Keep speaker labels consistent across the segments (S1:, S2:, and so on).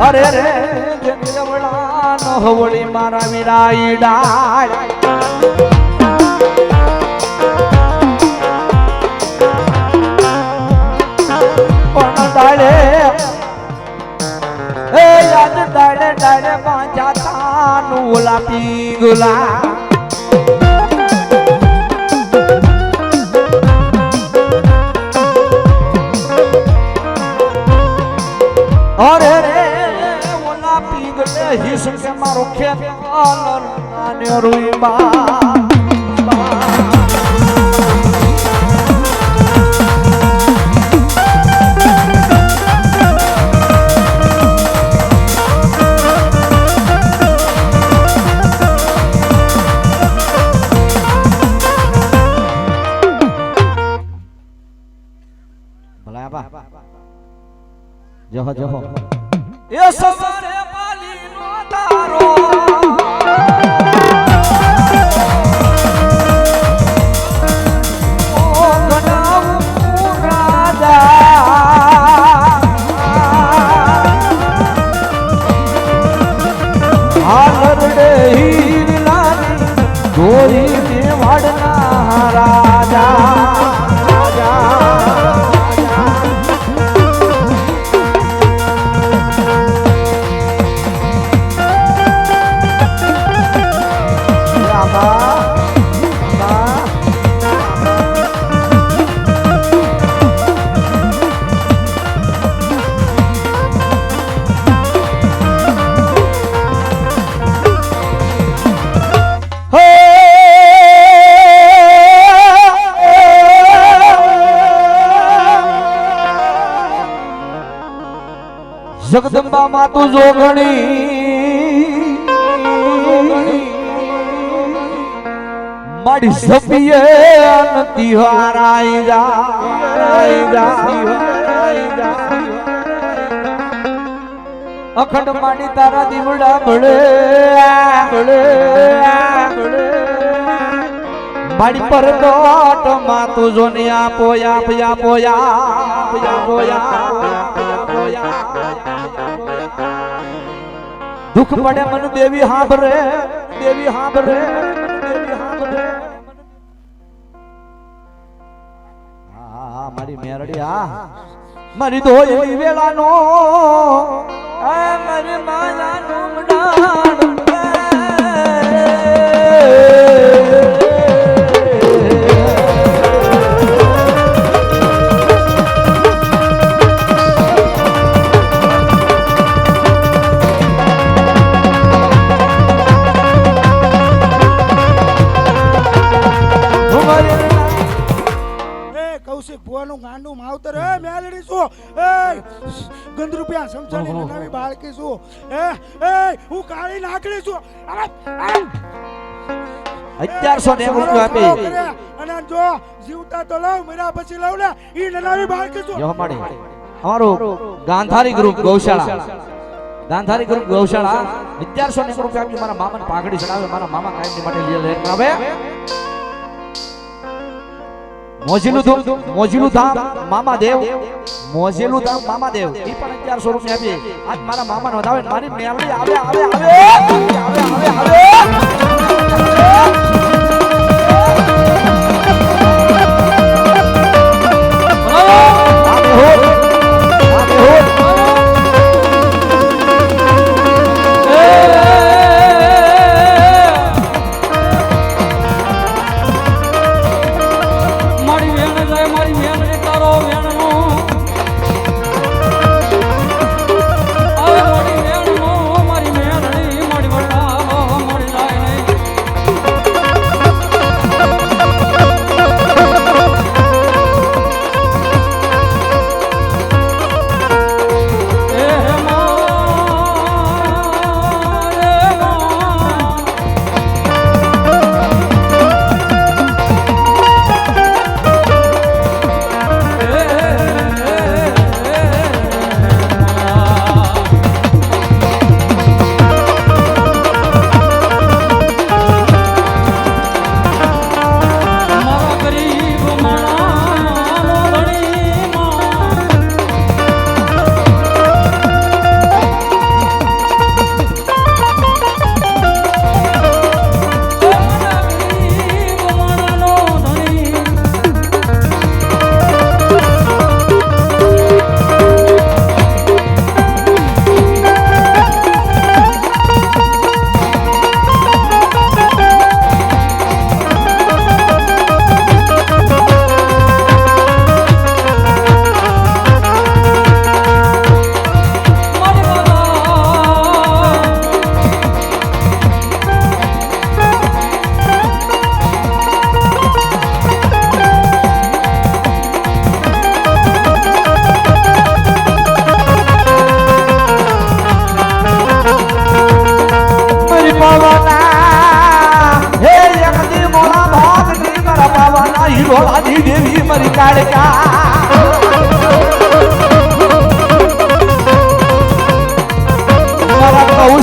S1: અરે રે જંગવડા નો હવળી મારા વીરાઈ ડાળ પણ ડાળે એ યાદ ડાળે ડાળે બાંજાતા નું ઓલા પીગુલા અરે રે ઓલા પીગલે હિસ કે મારો ખેત આને રૂઈ બા જહો જહો એ સવારે પાલીનો તારો ઓ ગણાવું રાજા હાલરડે હીરલાની ગોરીને વાડના રાજા જગદંબા માતુ જોગણી માડી સપીએ અનતી હારાઈ જા અખંડ માડી તારા દીવડા ભળે માડી પર દોટ માતુ જોનિયા પોયા દુઃખ પડે મન દેવી હાંભરે હા મારી મેરડી મારી ધોઈ વેળાનો મારી માયાનો મડાણ
S2: ગાંડું માવતર હે મેલડી છું એ ગંધ રૂપિયા સમસાની નવી બાળકી છું એ હું કાળી નાકડી છું
S1: 1190 રૂપિયા આપી
S2: અને જો જીવતા તો લઉં મર્યા પછી લઉં ને ઈ નવી બાળકી છું
S1: જો માડી અમારું ગાંધારી ગ્રુપ ગૌશાળા 1190 રૂપિયા આપી મારા મામાને પાઘડી ચડાવે મારા મામા કાયમની માટે લઈને આવે મોજીલું ધામ મામા દેવ ઈ પણ 1100 રૂપિયા આપી આજ મારા મામાને વધાવે મારી મેલડી આવે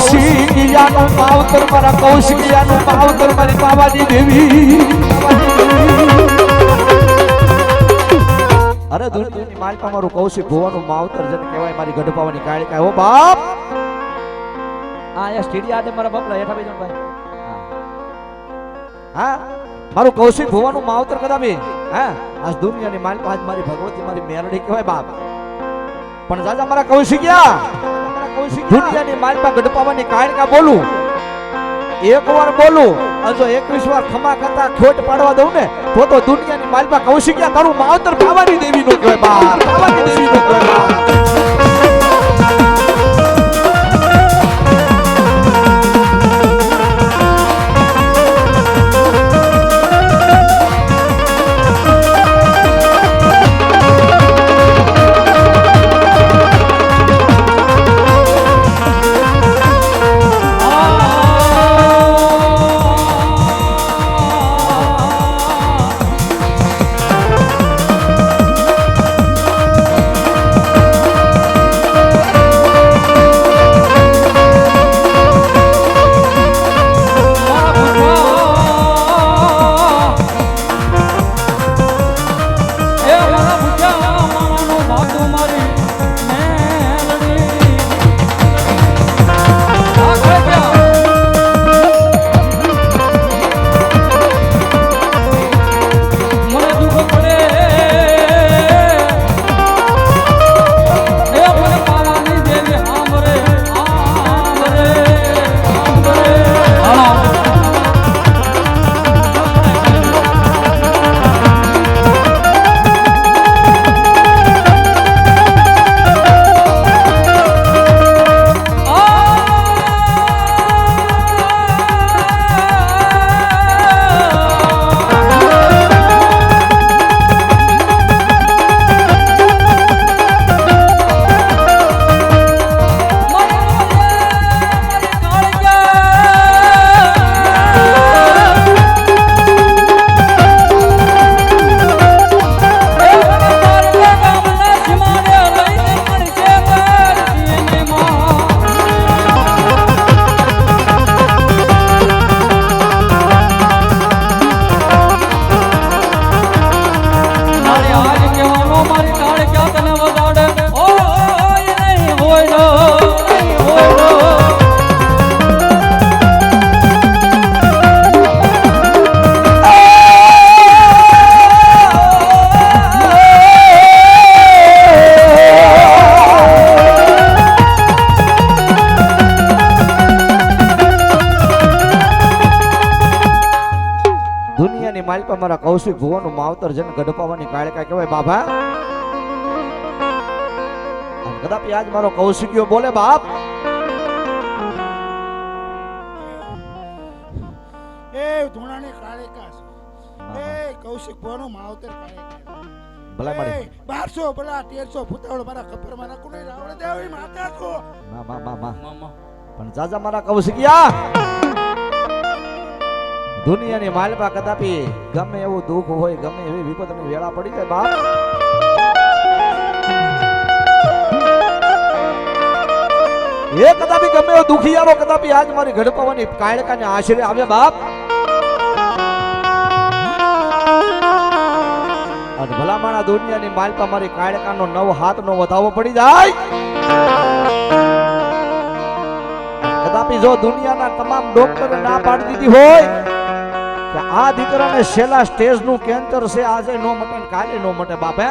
S1: કૌશિકિયાનું માવતર મારા કૌશિકિયાનું માવતર મારી બાબાજી દેવી અરે દુનિયાની માલપા મારું કૌશિક ભુવાનું માવતર જેને કહેવાય મારી ગઢપાવાની કાળિકા હો બાપ આ સ્ટેડિયા આડે મારા બાપલા હેઠા બેજો ભાઈ હા મારું કૌશિક ભુવાનું માવતર કદાપી હા આજ દુનિયાની માલપા આજ મારી ભગવતી મારી મેરડી કહેવાય બાપ પણ જાજા મારા કૌશિકિયા દુનિયાની માલપા ગઢપાવાની કાળિકા બોલું એકવાર બોલું જો 21 વાર ખમા કરતા ખોટ પાડવા દઉં ને તો દુનિયાની માલપા કૌશિકિયા તારું માવતર બાવાની દેવી નો કહેવાય બાપ બાવાની દેવી નો કહેવાય બાપ માલપા મારા કૌશિક ભુવાનું માવતર જેને ગઢપાવાની કાળિકા કહેવાય બાબા અને કદાપી આજ મારો કૌશિકિયો બોલે બાપ
S2: એ ધૂણાની કાળિકા એ કૌશિક ભુવાનું માવતર કાળિકા
S1: ભલા મારી
S2: 1200 ભલા 1300 ફૂટાવળ મારા ખબર મારા કુને રાવણ દેવી માતા કો
S1: મા પણ જાજા મારા કૌશિકિયા દુનિયાની માલપા કદાપી ગમે એવું દુઃખ હોય ગમે એવી વિપતની વેળા પડી જાય બાપ એ કદાપી ગમે એવો દુખિયારો કદાપી આજ મારી ગઢપાવાની કાળકાને આશરે આવે બાપ અને ભલામાણા દુનિયાની માલપા મારી કાળકાનો નવ હાથનો વધાવો પડી જાય કદાપી જો દુનિયાના તમામ ડોક્ટરે ના પાડી દીધી હોય કે આ દીકરાને છેલ્લા સ્ટેજ નું કેન્સર છે આજે નો મટે કાલે નો મટે બાપે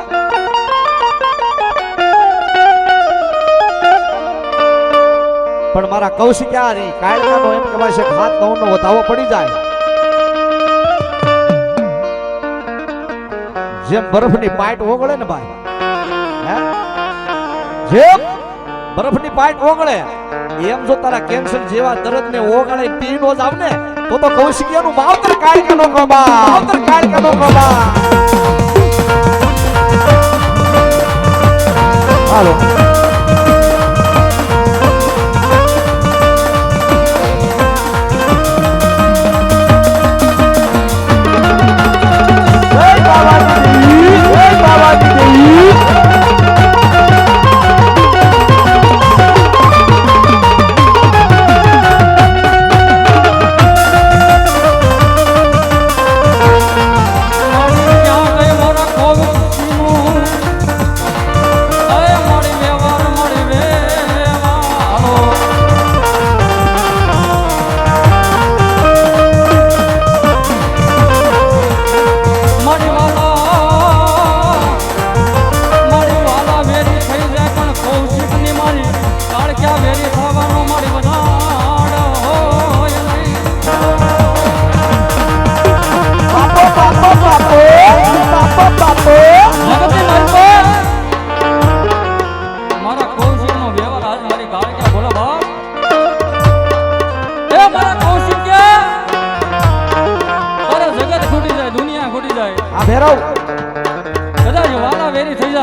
S1: પણ મારા કૌશિકિયા રે કાળકાનો એમ કહેવાય છે હાથ નવનો વધાવો પડી જાય જેમ બરફની પાઇટ ઓગળે ને ભાઈ હે જેમ બરફની પાઇટ ઓગળે એમ જો તારા કેન્સર જેવા દર્દ ને ઓગળે પી નો જાવ ને તો કૌશિકિયાનું માવતર કાળકાનો કબા માવતર કાળકાનો કબા હાલો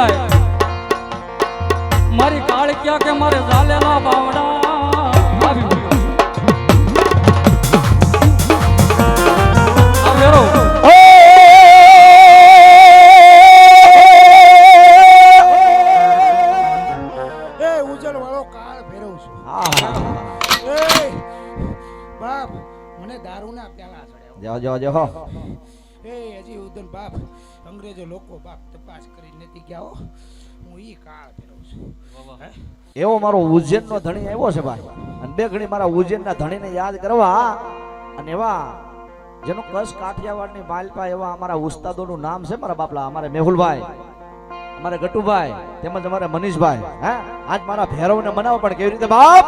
S3: જાય મારી કાળક્યા કે મારે ઝાલેલા બાવડા આવી ગયો આ વેરો
S2: એ ઉજળ વાળો કાળ ફેરવું છું
S1: હા
S2: એ બાપ મને દારૂના પ્યાલા ચડ્યા
S1: જો જો જો
S2: એ હજી ઉદન બાપ અંગ્રેજો લોકો બાપ તપાસ કરી નથી ગયા હો હું ઈ કાળ ફેરવું છું હે?
S1: એવો મારો ઉજ્જૈનનો ધણી આવ્યો છે ભાઈ અને બે ઘડી મારા ઉજ્જૈનના ધણીને યાદ કરવા અને એવા જેનો કચ્છ કાઠિયાવાડની માલપા એવા અમારા ઉસ્તાદોનું નામ છે મારા બાપલા અમારે મેહુલભાઈ અમારે ગટુભાઈ તેમજ અમારે મનીષભાઈ હે આજ મારા ભૈરવને મનાવો પણ કેવી રીતે બાપ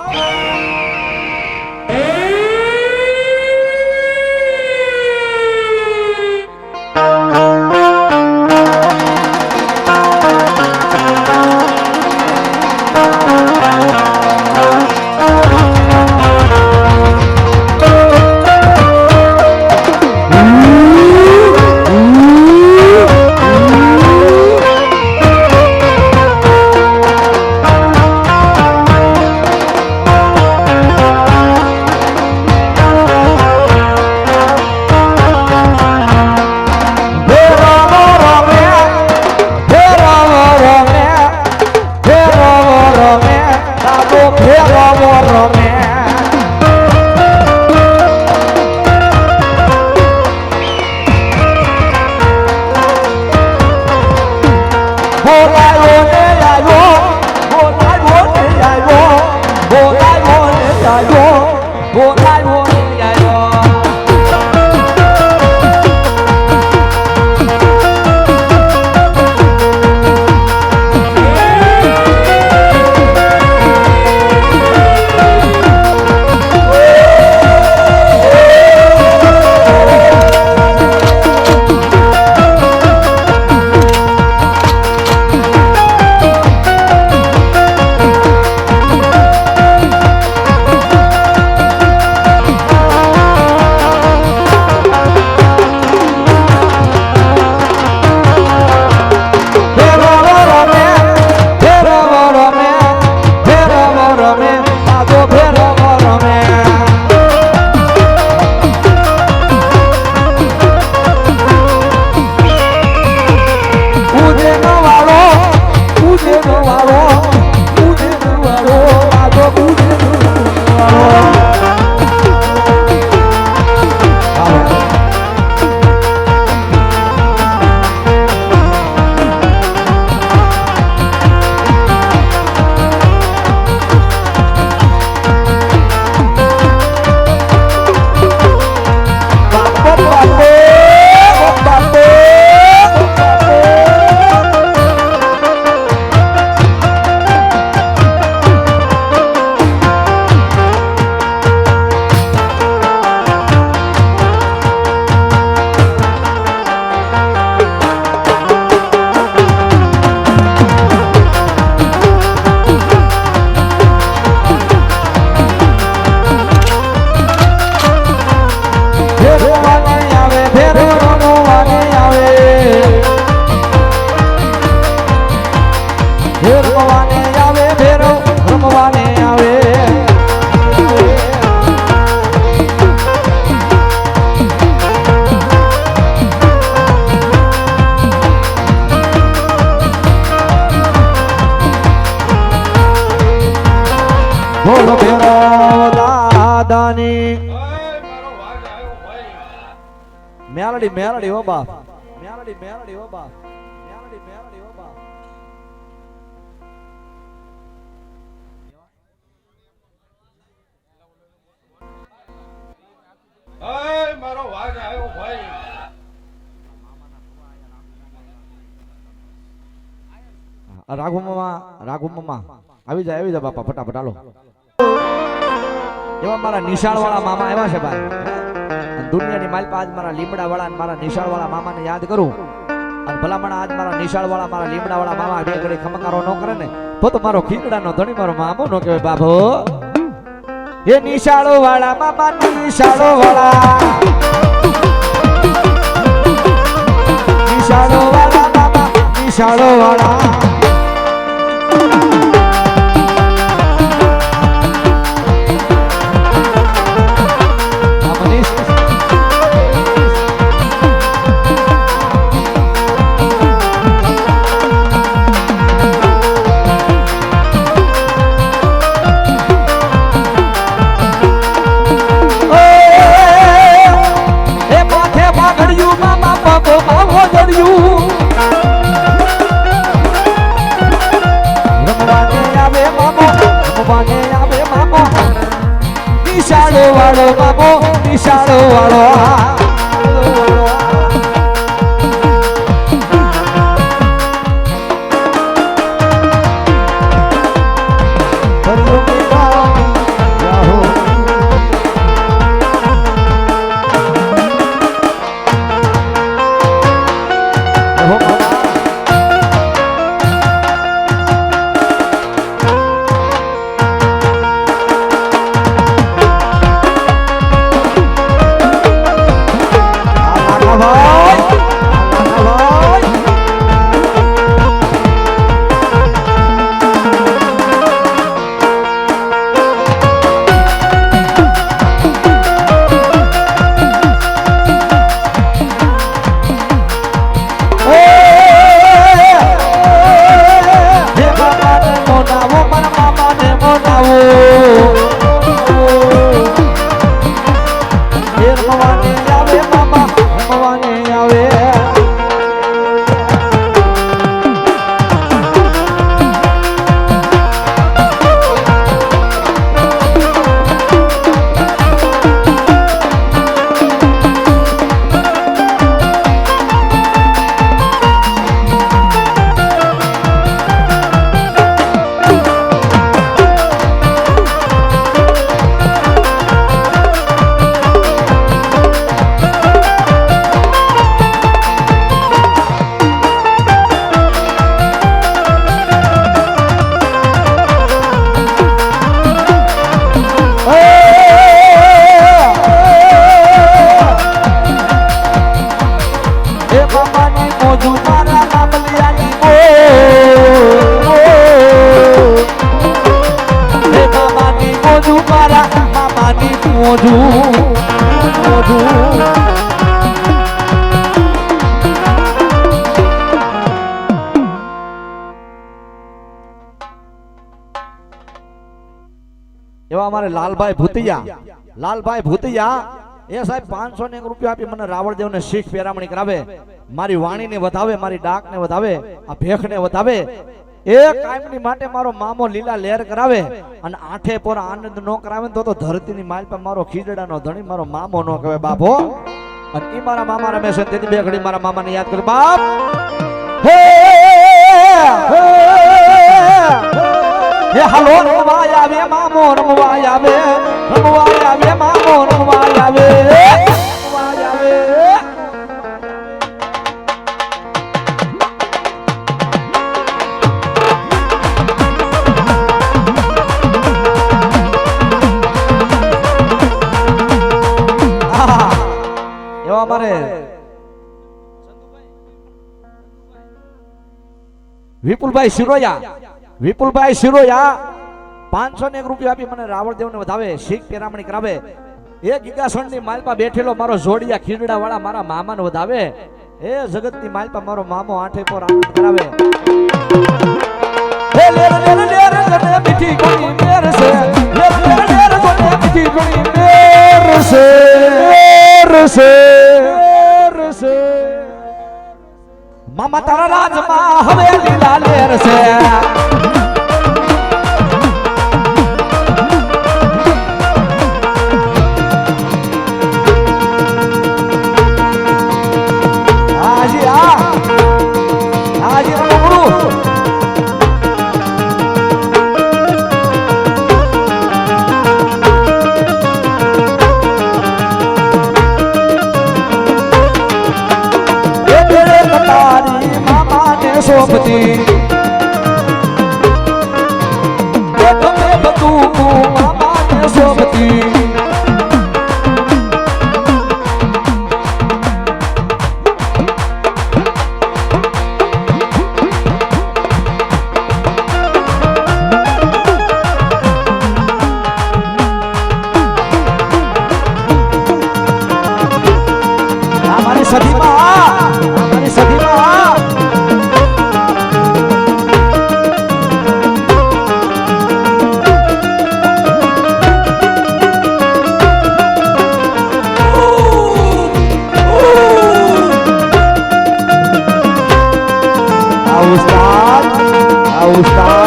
S1: બોલો ભૈરવ દાદાની મેલડી મેલડી હો બાપ મેલડી મેલડી હો બાપ મેલડી મેલડી હો બાપ
S4: મારો વાઘ આવ્યો ભાઈ
S1: રાઘુ મામા આવી જાય બાપા ફટાફટ હાલો એવા મારા નિશાળ વાળા મામા આવ્યા છે ભાઈ અને દુનિયાની માલપા આજ મારા લીમડા વાળા અને મારા નિશાળ વાળા મામાને યાદ કરું અને ભલામણ આજ મારા નિશાળ વાળા મારા લીમડા વાળા મામા બે ઘડી ખમકારો ન કરે ને તો મારો ખીચડાનો ધણી મારો મામો નો કહેવાય બાપો એ નિશાળો વાળા મામા નિશાળો વાળા નિશાળો વાળા મામા નિશાળો વાળા નિશાળો વાળો બાબો નિશાળો વાળો એવા અમારે લાલભાઈ ભૂતિયા એ સાહેબ 501 રૂપિયા આપી મને રાવળદેવ ને શીખ પેરામણી કરાવે, મારી વાણી ને વધાવે, મારી ડાક ને વધાવે, આ ભેખ ને વધાવે, એ કાયમની માટે મારો મામો લીલા લહેર કરાવે અને આઠે પર આનંદ નો કરાવે તો ધરતીની માલ પર મારો ખીજડા નો ધણી મારો મામો નો કહેવાય બાપો. અને ઈ મારા મામા રમેશ તેથી બે ઘડી મારા મામાને યાદ કર બાપ. હે હાલો રમવા આવે મામો, રમવા આવે મામો, રમવા આવે. એવા અમારે વિપુલભાઈ શિરોયા 501 રૂપિયા આપી મને રાવળદેવ ને વધાવે, શીખ પેરામણી કરાવે, એ ગીગાસણ ની માલપા બેઠેલો મારો જોડિયા ખીજડા વાળા મારા મામા ને વધાવે, એ જગત ની માલપા મારો મામો આઠે પર આનંદ કરાવે. હે લેર લેર લેર જને મીઠી કોની મેર છે, લેર લેર લેર જને મીઠી કોની મેર છે. મામા તારા રાજમાં હવે લીલા લેર છે. સોપતી કૌશિકા